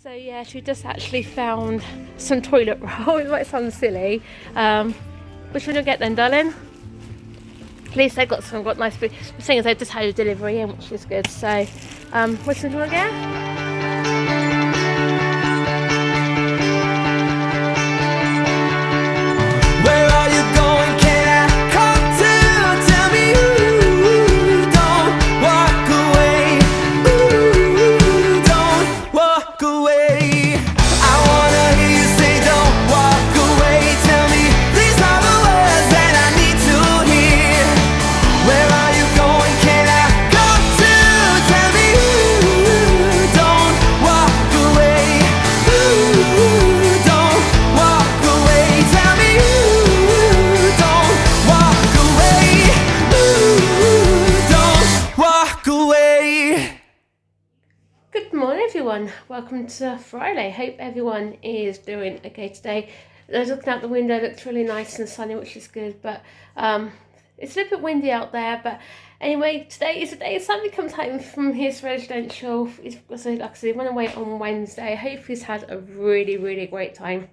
So yeah, she just actually found some toilet roll. It might sound silly. Which one do you get then, darling? At least they got some, got nice food. The thing is, they just had a delivery in, which is good. So, which one do you want to get? Welcome to Friday. Hope everyone is doing okay today. I was looking out the window, it looks really nice and sunny, which is good, but it's a little bit windy out there. But anyway, today is the day Sammy comes home from his residential. So like I said, he went away on Wednesday. I hope he's had a really great time.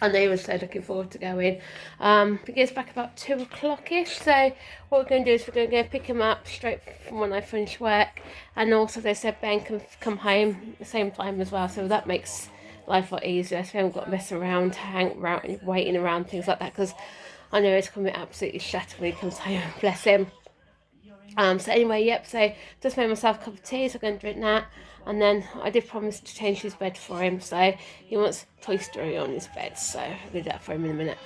I know he was so looking forward to going. He gets back about 2 o'clock-ish, so what we're going to do is we're going to go pick him up straight from when I finish work, and also they said Ben can come home at the same time as well, so that makes life a lot easier, so we haven't got to mess around, hang around, waiting around, things like that, because I know it's going to be absolutely shattered when he comes home, bless him. So anyway, yep, so just made myself a cup of tea, so I'm going to drink that. And then I did promise to change his bed for him, so he wants Toy Story on his bed, so I'll do that for him in a minute.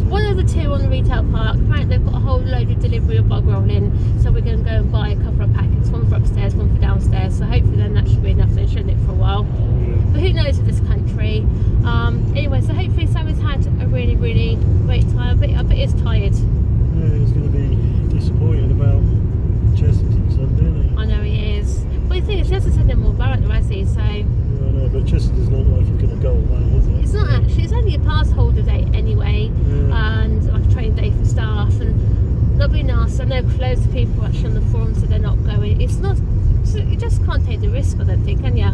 One of the two on the retail park. Apparently they've got a whole load of delivery of bog rolling, so we're going to go and buy a couple of packets, one for upstairs, one for downstairs, so hopefully then that should be enough, then shouldn't it, for a while. But who knows with this country. Anyway, so hopefully Sammy's had a really great time, but it's tired. Yeah, he's going to be disappointed about Chesterton's son, isn't he? I know he is. But the thing is, he hasn't said no more about it, has he? So I know, but Chesterton's not like he's going to go away, is it? It's not actually. It's only a pass holder day anyway, and like a training day for staff. And that'll be nice. I know loads of people actually on the forum said they're not going. It's not. You just can't take the risk, I don't think, can you?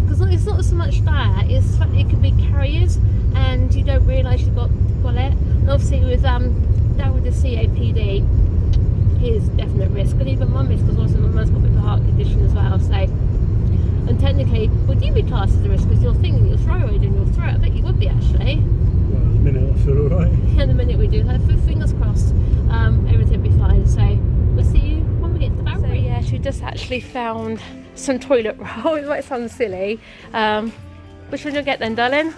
Because it's not so much that. It's the fact that it could be carriers, and you don't realise you've got it. And obviously with down with the CAPD, is definite risk, and even mum is, because also my mum's got a bit of a heart condition as well. So, and technically, would you be classed as a risk because you're thinking your thyroid in your throat? I bet you would be actually. Well, at the minute I feel alright. Yeah, the minute we do, like, fingers crossed, everything will be fine. So we'll see you when we get to the Bowery. So yeah, she just actually found some toilet roll. It might sound silly. Which one do you get then, darling?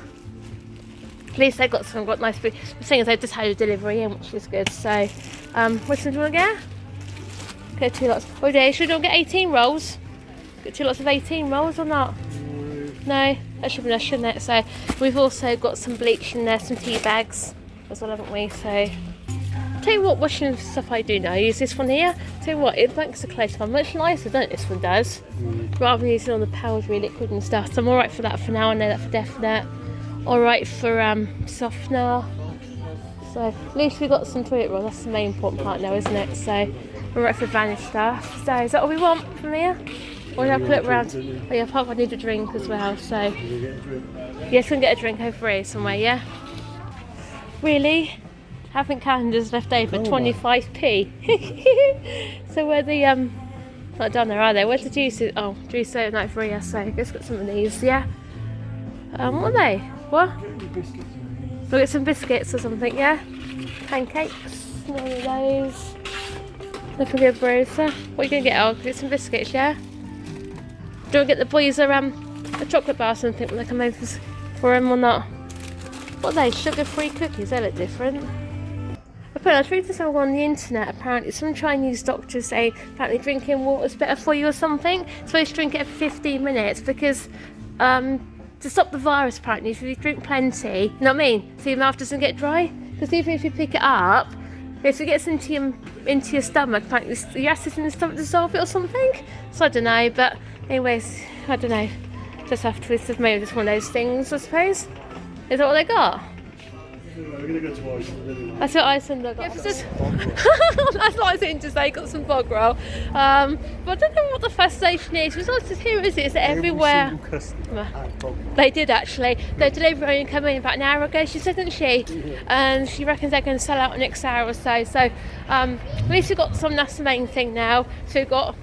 At least they got some, got nice food. The thing is, they just had a delivery in, which is good. So, which one do you want to get? Get 2 lots. Oh, dear, should we all get 18 rolls? Get 2 lots of 18 rolls or not? No. No. That should be enough, shouldn't it? So we've also got some bleach in there, some tea bags as well, haven't we? So tell you what washing stuff I do now. I use this one here. Tell you what, it makes the clothes on much nicer, don't it? This one does. Rather than using all the powdery liquid and stuff. So I'm alright for that for now, I know that for definite. Alright for softener. So at least we got some toilet roll, that's the main important part now, isn't it? So we're right for vanish stuff. So is that all we want from here? Or did I put it around? Oh yeah, apart from I need a drink as well, so yes, we can get a drink over here somewhere, yeah? Really? Having calendars left over, 25p. So where the not done there, are they? Where's the juices? Oh, juice overnight for here, so let's get some of these, yeah? What are they? What? We'll get some biscuits or something, yeah? Pancakes, none of those. Nothing good, Bruiser. What are you going to get? Oh, get some biscuits, yeah? Do you want to get the boys a chocolate bar or something when they come over for them or not? What are they? Sugar-free cookies? They look different. I was reading something on the internet, apparently some Chinese doctors say apparently drinking water is better for you or something. You're supposed to drink it every 15 minutes because to stop the virus, apparently, if you drink plenty, you know what I mean? So your mouth doesn't get dry. Because even if you pick it up, if it gets into your stomach, apparently the acid in the stomach dissolve it or something. So I don't know, but anyways, I don't know. Just have to, it's maybe just one of those things, I suppose. Is that what they got? We're going to go to Iceland anyway. That's what Iceland got. Yeah, just that's what I was going to say, got some bog roll. But I don't know what the fascination is. It's not just here, is it? It's everywhere. Every single customer. They did actually. Their delivery only came in about an hour ago, she said, didn't she? Yeah. And she reckons they're going to sell out the next hour or so. So at least we've got some, that's the main thing now. So we've got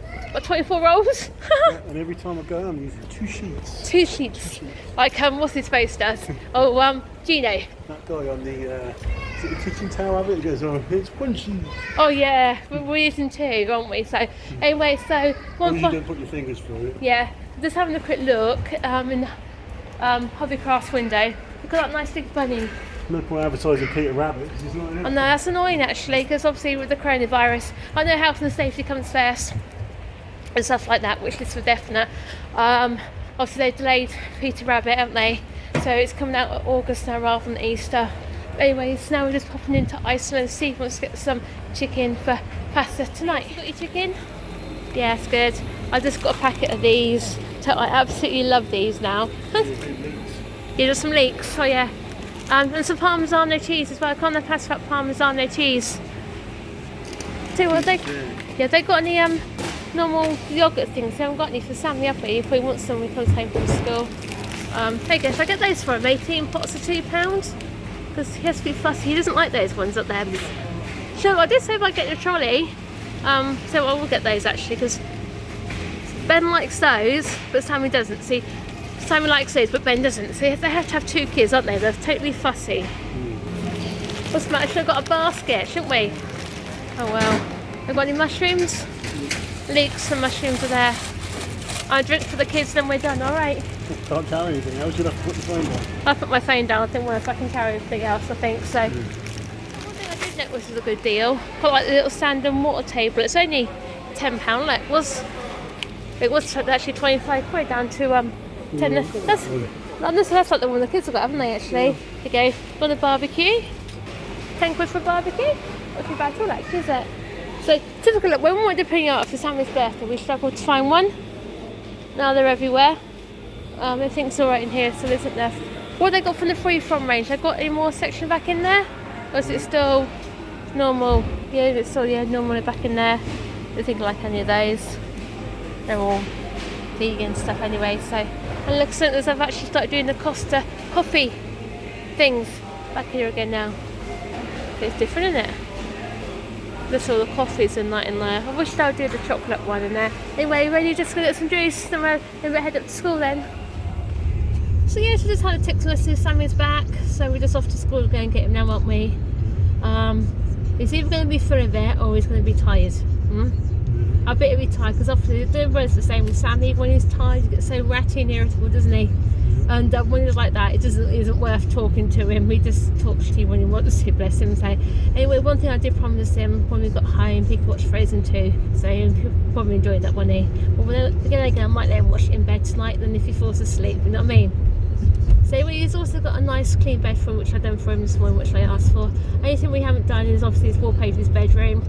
24 rolls. Yeah, and every time I go, I'm using 2 sheets. 2 sheets. Like, what's his face does? Oh, Gino. That guy on the, is it the kitchen tower of it? He goes, oh, it's 1 sheet. Oh, yeah. We're using 2, aren't we? So, anyway, so... You don't put your fingers through it. Yeah. Just having a quick look in the Hobbycraft's window. Look at that nice big bunny. No point advertising Peter Rabbit because he's not in it. I know, that's annoying actually, because obviously with the coronavirus, I know health and safety comes first. And stuff like that, which is for definite. Obviously they delayed Peter Rabbit, haven't they? So it's coming out at August now rather than Easter. But anyways, now we're just popping into Iceland. Steve wants to get some chicken for pasta tonight. You got your chicken? Yeah, it's good. I just got a packet of these. So I absolutely love these now. Yeah, there's some leeks. Oh yeah. And some Parmigiano cheese as well. I can't have passed about Parmigiano cheese. See what they? Yeah, they got any normal yoghurt things? They haven't got any for Sammy, have we? If we want some, we comes home from school. There you go. Should I get those for him? 18 pots of £2? Because he has to be fussy. He doesn't like those ones up there. So I did say about getting a trolley. So I will get those actually because Ben likes those, but Sammy doesn't. See, Sammy likes those, but Ben doesn't. So they have to have 2 kids, aren't they? They're totally fussy. What's the matter? Should have got a basket, shouldn't we? Oh well. Have got any mushrooms? Leeks and mushrooms are there. I'll drink for the kids, then we're done, alright? Can't carry anything else, you'll have to put your phone down. I put my phone down, I think I can carry everything else, I think so. One thing I did notice was a good deal. Quite like the little sand and water table. It's only £10, like it was actually 25 quid down to 10. That's like the one the kids have got, haven't they actually? Yeah. There you go. Want a barbecue? 10 quid for a barbecue? Not too bad at all actually, is it? So, typical, look, when we went to putting out for Sammy's birthday, we struggled to find one. Now they're everywhere. Everything's alright in here, so isn't there? What have they got from the free from range? Have they got any more section back in there? Or is it still normal? Yeah, it's still normal back in there. I don't think like any of those. They're all vegan stuff anyway, so. And look, so I've actually started doing the Costa coffee things back here again now. It's different, isn't it? There's all the coffees and that in there. I wish they would do the chocolate one in there. Anyway, ready just gonna get some juice and we'll head up to school then. So yeah, so just had a text message, Sammy's back, so we're just off to school to go and get him now, aren't we? He's either going to be full of it or he's going to be tired. I bet he'll be tired because obviously the brother's the same with Sammy. When he's tired, he gets so ratty and irritable, doesn't he? And when he's like that, it isn't worth talking to him. He just talks to you when he wants to, bless him. So anyway, one thing I did promise him when we got home, he could watch Frozen 2. So he'll probably enjoy that one. But then again, I might let him watch it in bed tonight. Then if he falls asleep, you know what I mean? So he's also got a nice clean bedroom, which I've done for him this morning, which I asked for. Only thing we haven't done is obviously his wallpaper, his bedroom.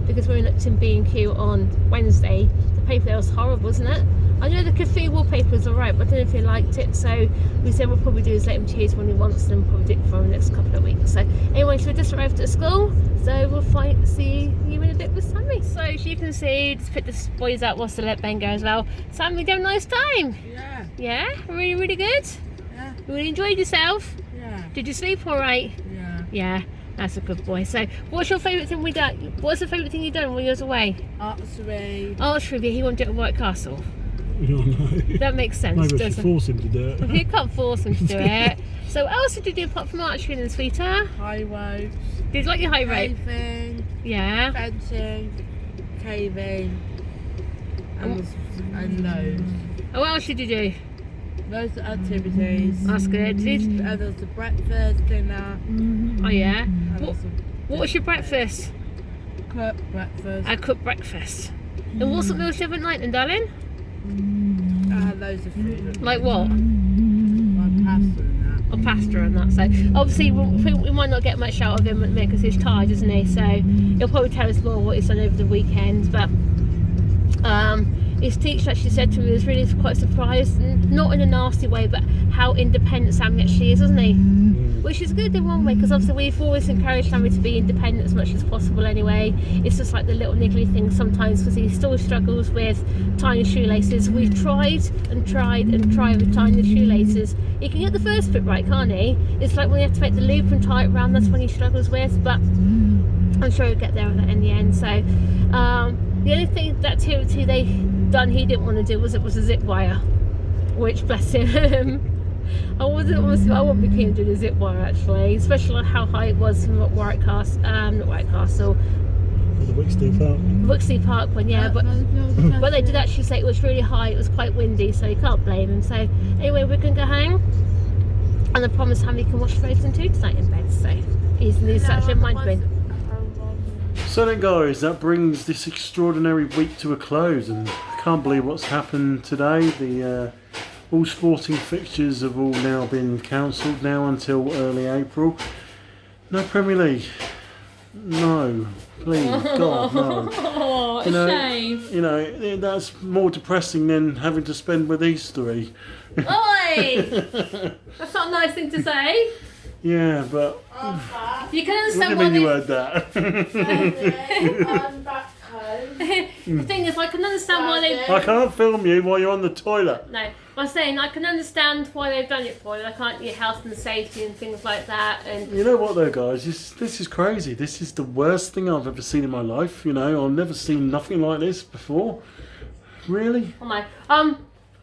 Because we looked in B&Q on Wednesday, the paper there was horrible, isn't it? I know the cafe wallpaper was alright, but I don't know if he liked it, so we said we'll probably do is let him choose when he wants, and then probably do it for the next couple of weeks. So anyway, so we just arrived at school, so we'll see you in a bit with Sammy. So as you can see, just put the boys out whilst I let Ben go as well. Sammy, you had a nice time? Yeah. Yeah? Really, really good? Yeah. You really enjoyed yourself? Yeah. Did you sleep alright? Yeah. Yeah. That's a good boy. So, what's your favourite thing we done? What's the favourite thing you done when you was away? Archery. Archery. He wanted to do it at White Castle. No, no. That makes sense. Maybe I should doesn't force him to do it. You can't force him to do it. So, what else did you do apart from archery then, sweetheart? High ropes. Did you like your high rope? Caving. Yeah. Fencing. Caving. And loads. And what else did you do? Loads of activities. That's good. And there was the breakfast, dinner. Oh yeah. And What was your breakfast? cooked breakfast. I cooked breakfast. And what sort of meals did you have at night then, darling? I had loads of food. Like what? Like pasta and that. Or pasta and that. So obviously we might not get much out of him at the minute because he's tired, isn't he? So he'll probably tell us more what he's done over the weekend. But his teacher actually said to me he was really quite surprised, not in a nasty way, but how independent Sammy actually is, isn't he? Which is good in one way, because obviously we've always encouraged Sammy to be independent as much as possible anyway. It's just like the little niggly things sometimes, because he still struggles with tying his shoelaces. We've tried and tried and tried with tying the shoelaces. He can get the first bit right, can't he? It's like when you have to make the loop and tie it around, that's when he struggles with, but I'm sure he'll get there with that in the end. So the only thing, that activity he didn't want to do was a zip wire, which bless him. I wouldn't be keen to do the zip wire actually, especially like how high it was from not White Castle. The Wixty Park. Wixty Park one, yeah, but they did actually say it was really high, it was quite windy, so you can't blame him. So anyway, we're going to go home, and I promise Sammy can watch Frozen 2 tonight in bed, so he's actually mindful. So then guys, that brings this extraordinary week to a close, and I can't believe what's happened today. The all sporting fixtures have all now been cancelled now until early April. No Premier League. No, please, God, no. Oh, shame. You know, that's more depressing than having to spend with these three. Oi! That's not a nice thing to say. Yeah, but You can what do understand you why mean you they... heard that? I'm back home. The thing is, I can understand why they... I can't film you while you're on the toilet. No, I'm saying I can understand why they've done it for you. They can't get health and safety and things like that. And You know what though, guys? This is crazy. This is the worst thing I've ever seen in my life. You know, I've never seen nothing like this before. Really? oh my,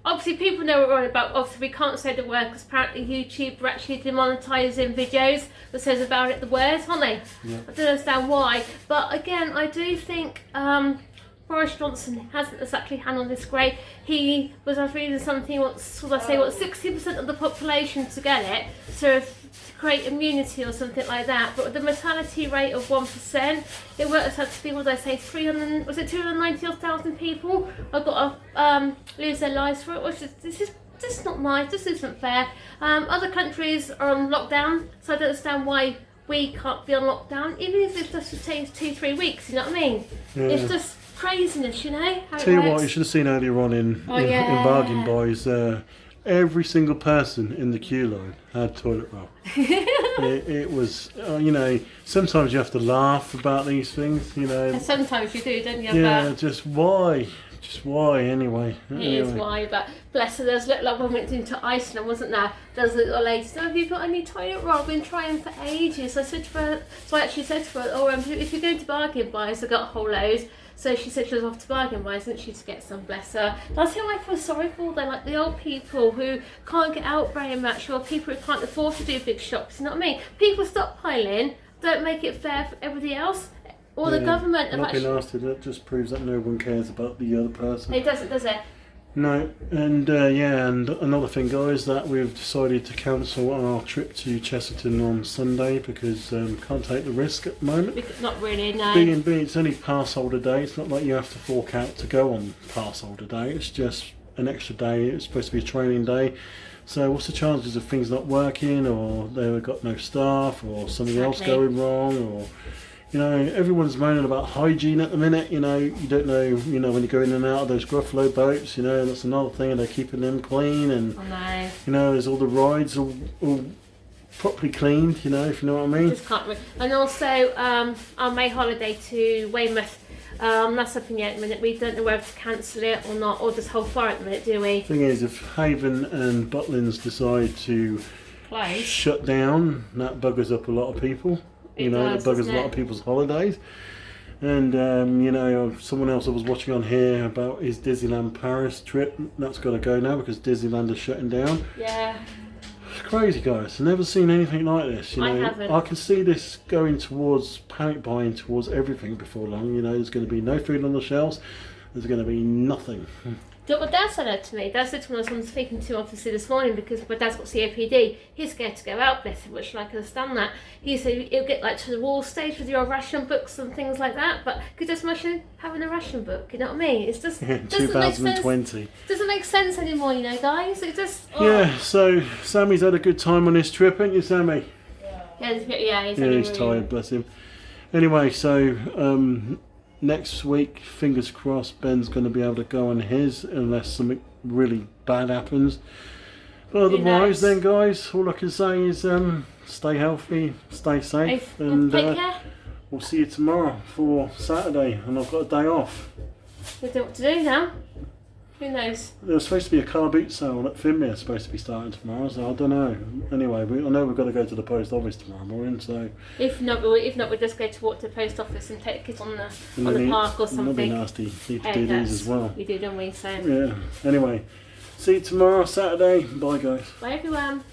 obviously people know what we're on about. Obviously we can't say the word because apparently YouTube are actually demonetising videos that says about it the words, aren't they? Yeah. I don't understand why, but again, I do think Boris Johnson hasn't exactly handled this great. I was reading something, 60% of the population to get it, so to create immunity or something like that, but with the mortality rate of 1%, it works out to be, what did I say, 290,000 people have got to lose their lives for it, which is, this is just not nice, this isn't fair. Other countries are on lockdown, so I don't understand why we can't be on lockdown, even if it just takes 2-3 weeks, you know what I mean? Yeah. It's just craziness, you know? How Tell you it what, works. you should have seen earlier on in Bargain Boys. Every single person in the queue line had toilet roll. it was, you know, sometimes you have to laugh about these things, you know. And sometimes you do, don't you? Yeah, But just why anyway. it is why, but bless her, there's like when we went into Iceland, wasn't there? There's a little lady said, have you got any toilet roll? I've been trying for ages. I said to her, so I actually said to her, if you're going to Bargain Buys, I got a whole load. So she said she was off to Bargain Buys, didn't she, to get some, bless her. That's who I feel sorry for. They're like the old people who can't get out very much, or people who can't afford to do big shops, you know what I mean? People stockpiling, don't make it fair for everybody else. Or the government have Not being actually... nasty, that just proves that no one cares about the other person. It doesn't, does it? No, and and another thing, guys, that we've decided to cancel our trip to Chesterton on Sunday because can't take the risk at the moment. Not really, no. Being it's only pass holder day. It's not like you have to fork out to go on pass holder day. It's just an extra day. It was supposed to be a training day. So what's the chances of things not working, or they've got no staff, or something else going wrong, or you know, everyone's moaning about hygiene at the minute. You know, you don't know, you know, when you go in and out of those Gruffalo boats, you know, that's another thing, and they're keeping them clean, and you know, there's all the rides all properly cleaned, you know, if you know what I mean. Just can't and also our May holiday to Weymouth, that's up in the air at the minute. We don't know whether to cancel it or not, or just hold fire at the minute, do we? Thing is, if Haven and Butlins decide to shut down, that buggers up a lot of people. You know, it buggers a lot of people's holidays. And, you know, someone else I was watching on here about his Disneyland Paris trip, that's got to go now because Disneyland is shutting down. Yeah. It's crazy, guys. I've never seen anything like this. You know, I haven't. I can see this going towards panic buying towards everything before long. You know, there's going to be no food on the shelves. There's going to be nothing. Do you know what Dad said that to me? Dad said to me when I was speaking to him obviously this morning, because my dad's got COPD. He's scared to go out, bless him, which I can understand that. He said he'll get like to the wall stage with your ration books and things like that, but could just imagine having a ration book, you know what I mean? It's just doesn't 2020. Doesn't make sense anymore, you know, guys. It just Yeah, so Sammy's had a good time on this trip, ain't you, Sammy? Yeah, He's tired, bless him. Anyway, so next week, fingers crossed, Ben's going to be able to go on his unless something really bad happens. But otherwise, then, guys, all I can say is stay healthy, stay safe, and take care. We'll see you tomorrow for Saturday, and I've got a day off. We don't know what to do now. Who knows? There's supposed to be a car boot sale at Finmere supposed to be starting tomorrow, so I don't know. Anyway, I know we've got to go to the post office tomorrow morning, so... If not, we'll just go to walk to the post office and take the kids on the park or something. That'd be nasty. Need to do these as well. We do, don't we? So. Yeah. Anyway, see you tomorrow, Saturday. Bye, guys. Bye, everyone.